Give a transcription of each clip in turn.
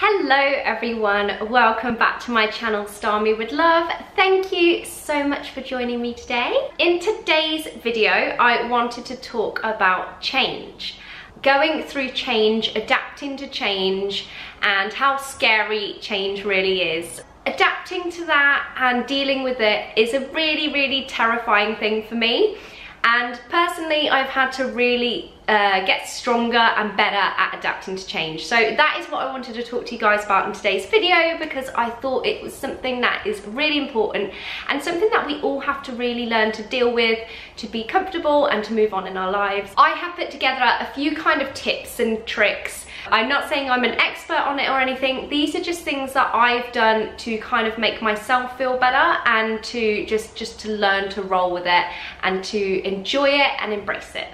Hello everyone, welcome back to my channel Star Me With Love. Thank you so much for joining me today. In today's video, I wanted to talk about change. Going through change, adapting to change, and how scary change really is. Adapting to that and dealing with it is a really terrifying thing for me. And personally, I've had to really get stronger and better at adapting to change. So that is what I wanted to talk to you guys about in today's video, because I thought it was something that is really important and something that we all have to really learn to deal with, to be comfortable and to move on in our lives. I have put together a few kind of tips and tricks. I'm not saying I'm an expert on it or anything. These are just things that I've done to kind of make myself feel better and to just to learn to roll with it and to enjoy it and embrace it.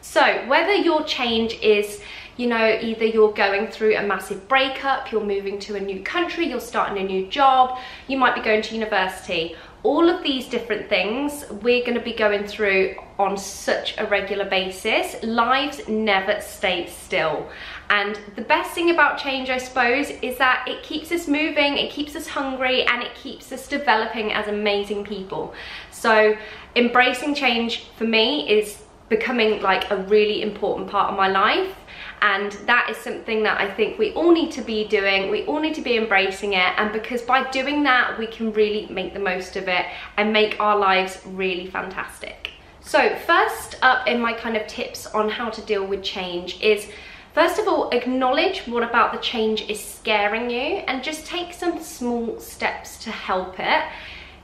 So whether your change is, you know, either you're going through a massive breakup, you're moving to a new country, you're starting a new job, you might be going to university, all of these different things we're going to be going through on such a regular basis. Lives never stay still. And the best thing about change, I suppose, is that it keeps us moving, it keeps us hungry, and it keeps us developing as amazing people. So embracing change for me is becoming like a really important part of my life, and that is something that I think we all need to be doing. We all need to be embracing it, and because by doing that we can really make the most of it and make our lives really fantastic. So first up in my kind of tips on how to deal with change is, first of all, acknowledge what about the change is scaring you and just take some small steps to help it.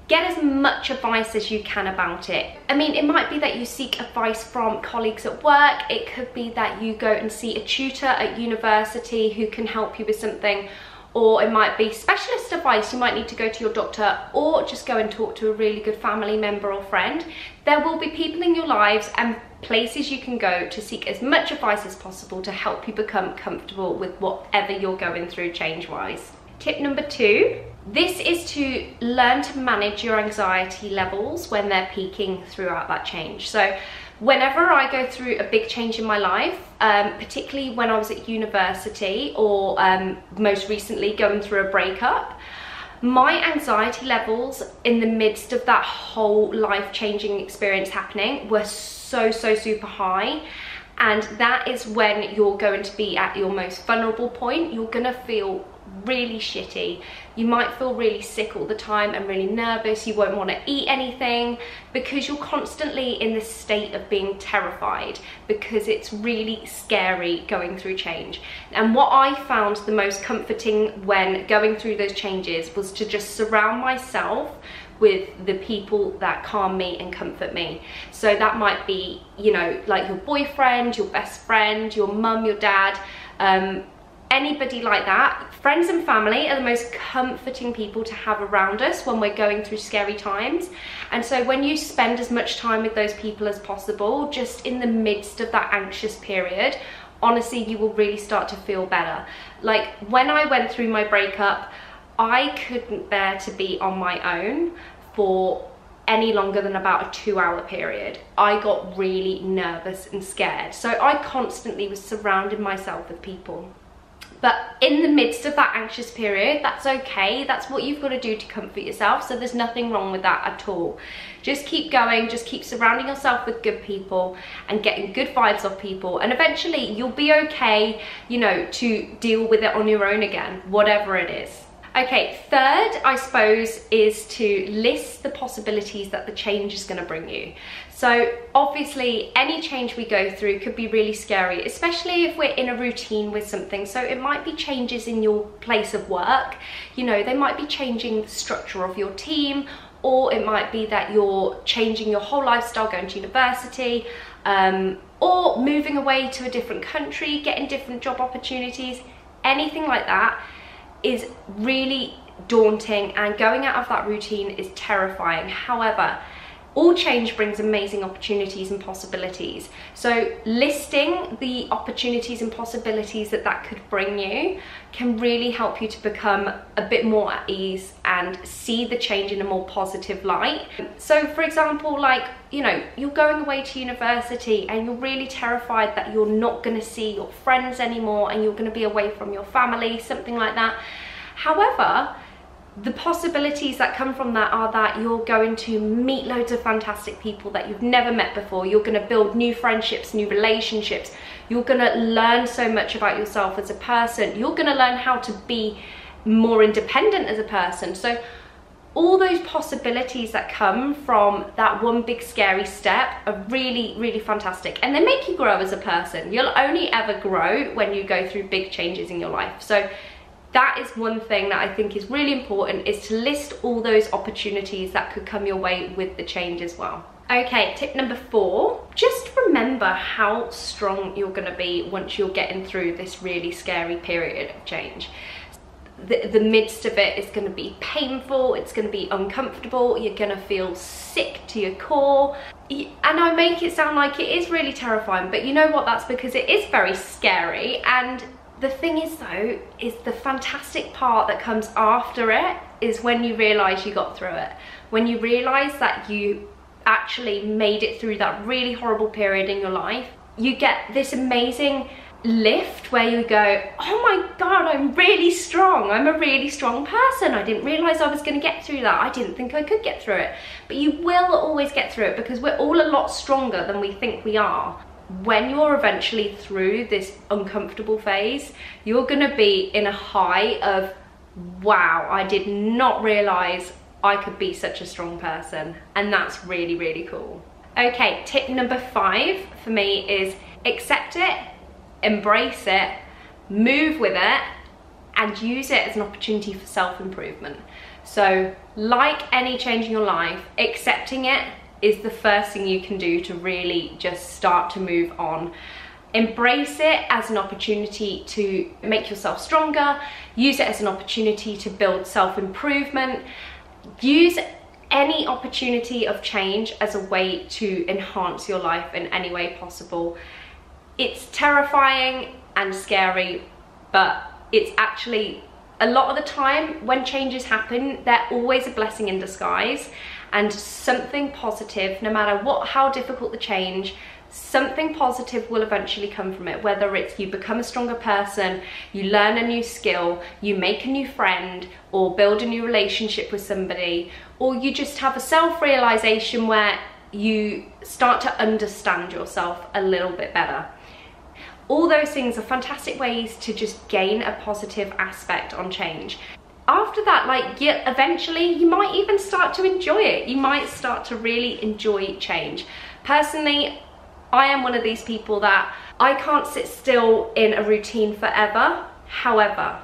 Get as much advice as you can about it. I mean, it might be that you seek advice from colleagues at work. It could be that you go and see a tutor at university who can help you with something. Or it might be specialist advice. You might need to go to your doctor, or just go and talk to a really good family member or friend. There will be people in your lives and places you can go to seek as much advice as possible to help you become comfortable with whatever you're going through change-wise. Tip number 2. This is to learn to manage your anxiety levels when they're peaking throughout that change. So whenever I go through a big change in my life, particularly when I was at university or most recently going through a breakup, my anxiety levels in the midst of that whole life-changing experience happening were so super high. And that is when you're going to be at your most vulnerable point. You're gonna feel really shitty. You might feel really sick all the time and really nervous. You won't want to eat anything because you're constantly in this state of being terrified, because it's really scary going through change. And what I found the most comforting when going through those changes was to just surround myself with the people that calm me and comfort me. So that might be, you know, like your boyfriend, your best friend, your mum, your dad, anybody like that. Friends and family are the most comforting people to have around us when we're going through scary times. And so when you spend as much time with those people as possible, just in the midst of that anxious period, honestly, you will really start to feel better. Like when I went through my breakup, I couldn't bear to be on my own for any longer than about a 2-hour period. I got really nervous and scared. So I constantly was surrounding myself with people. But in the midst of that anxious period, that's okay. That's what you've got to do to comfort yourself. So there's nothing wrong with that at all. Just keep going, just keep surrounding yourself with good people and getting good vibes off people. And eventually you'll be okay, you know, to deal with it on your own again, whatever it is. Okay, third, I suppose, is to list the possibilities that the change is going to bring you. So obviously any change we go through could be really scary, especially if we're in a routine with something. So it might be changes in your place of work, you know, they might be changing the structure of your team, or it might be that you're changing your whole lifestyle, going to university, or moving away to a different country, getting different job opportunities. Anything like that is really daunting, and going out of that routine is terrifying. However, all change brings amazing opportunities and possibilities. So listing the opportunities and possibilities that that could bring you can really help you to become a bit more at ease and see the change in a more positive light. So for example, like, you know, you're going away to university and you're really terrified that you're not going to see your friends anymore and you're going to be away from your family, something like that. However, the possibilities that come from that are that you're going to meet loads of fantastic people that you've never met before. You're going to build new friendships, new relationships. You're going to learn so much about yourself as a person. You're going to learn how to be more independent as a person. So all those possibilities that come from that one big scary step are really, really fantastic, and they make you grow as a person. You'll only ever grow when you go through big changes in your life. So that is one thing that I think is really important, is to list all those opportunities that could come your way with the change as well. Okay, tip number 4, just remember how strong you're going to be once you're getting through this really scary period of change. The midst of it is going to be painful, it's going to be uncomfortable, you're going to feel sick to your core. And I make it sound like it is really terrifying, but you know what, that's because it is very scary. And the thing is though, is the fantastic part that comes after it is when you realise you got through it. When you realise that you actually made it through that really horrible period in your life, you get this amazing lift where you go, oh my God, I'm really strong. I'm a really strong person. I didn't realise I was going to get through that. I didn't think I could get through it. But you will always get through it, because we're all a lot stronger than we think we are. When you're eventually through this uncomfortable phase, you're going to be in a high of, wow, I did not realise I could be such a strong person. And that's really, really cool. Okay, tip number 5 for me is accept it, embrace it, move with it, and use it as an opportunity for self-improvement. So like any change in your life, accepting it is the first thing you can do to really just start to move on. Embrace it as an opportunity to make yourself stronger. Use it as an opportunity to build self-improvement. Use any opportunity of change as a way to enhance your life in any way possible. It's terrifying and scary, but it's actually, a lot of the time when changes happen, they're always a blessing in disguise, and something positive, no matter how difficult the change, something positive will eventually come from it. Whether it's you become a stronger person, you learn a new skill, you make a new friend, or build a new relationship with somebody, or you just have a self-realization where you start to understand yourself a little bit better. All those things are fantastic ways to just gain a positive aspect on change. After that, like, eventually you might even start to enjoy it. You might start to really enjoy change. Personally, I am one of these people that I can't sit still in a routine forever. However,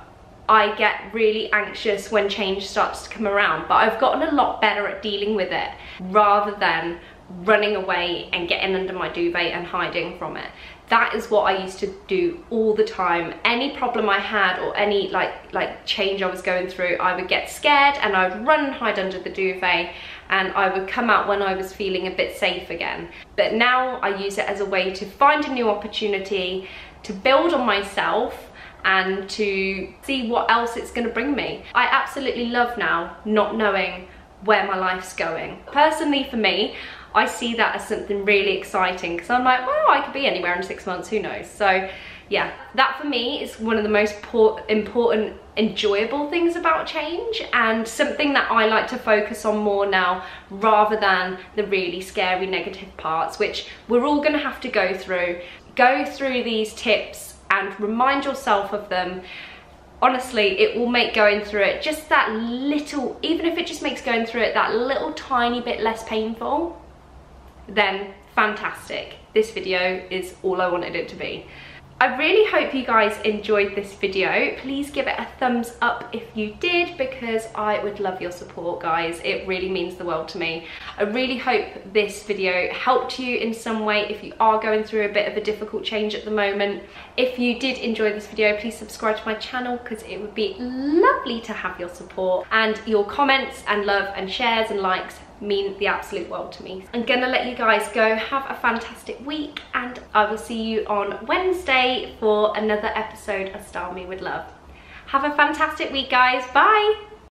I get really anxious when change starts to come around, but I've gotten a lot better at dealing with it rather than running away and getting under my duvet and hiding from it. That is what I used to do all the time. Any problem I had or any like change I was going through, I would get scared and I'd run and hide under the duvet, and I would come out when I was feeling a bit safe again. But now I use it as a way to find a new opportunity, to build on myself, and to see what else it's going to bring me. I absolutely love now not knowing where my life's going. Personally, for me, I see that as something really exciting, because I'm like, well, I could be anywhere in 6 months, who knows? So yeah, that for me is one of the most important, enjoyable things about change, and something that I like to focus on more now rather than the really scary negative parts, which we're all going to have to go through. Go through these tips and remind yourself of them. Honestly, it will make going through it just that little, even if it just makes going through it that little tiny bit less painful, then fantastic. This video is all I wanted it to be. I really hope you guys enjoyed this video. Please give it a thumbs up if you did, because I would love your support, guys. It really means the world to me. I really hope this video helped you in some way if you are going through a bit of a difficult change at the moment. If you did enjoy this video, please subscribe to my channel, because it would be lovely to have your support, and your comments and love and shares and likes mean the absolute world to me. I'm gonna let you guys go. Have a fantastic week, and I will see you on Wednesday for another episode of Style Me With Love. Have a fantastic week, guys. Bye.